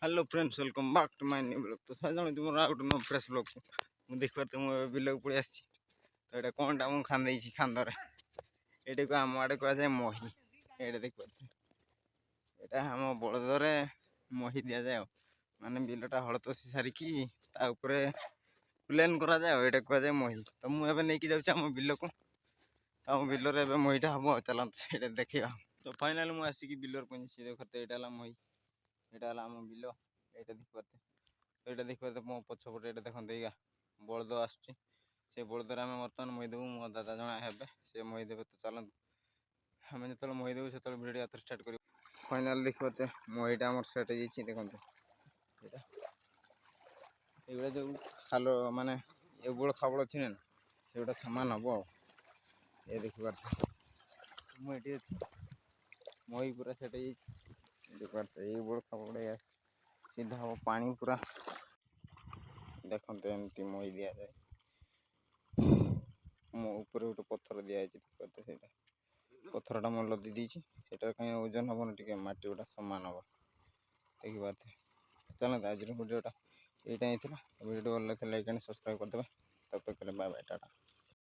Hello friends welcome back to my new blog. तो साजन तुम आ गोटे नो फ्रेश ब्लॉग को देखा तुम बिल पड़े आसी तो ये कौनटा मुझे खांदे खांदे ये को आम आड़े कह जाए मही ये देख ये आम बलदरे मही दि जाए माने बिलटा हल तसी सारिकी प्लेन करा जाए ये कह जाए मही। तो मुझे नहीं जाऊँ बिल को आम बिलर महीटा हम चलते देखा। तो फाइनाल मुझे आसिक बिलर पहुंची देखते यहाँ मही यहाँ आम बिल ये देखते तो ये देखते मो पछपटे ये देखते बलद आसुच्छी से बलदर आम बर्तमान मही देवु मो दादा जन हे से मही देवे। तो चलते आम जो मही देवु से भिडियो आते स्टार्ट कर फाइनाल देखते महीटा आम सेट हो देखते ये जो खाल माने ये बड़ खाबड़ अच्छी ना से गोटे सामान हम ये देख पार्थ मुझे अच्छी मही पूरा सेट देख पार्थ ये बड़ खाबड़ सीधा हम पानी पूरा देखते एमती मही दि जाए मो ऊपर गोटे पत्थर दिखाई देखते से पत्थरटा मोर लदी देती से कहीं ओजन हम टे मटी गुटा सामान हम देखी पार्थे। चलते आज भिडियोटा यहाँ भिडियो भल लगे लाइक एंड सब्सक्राइब करदे तब तक बाय बाय टाटा।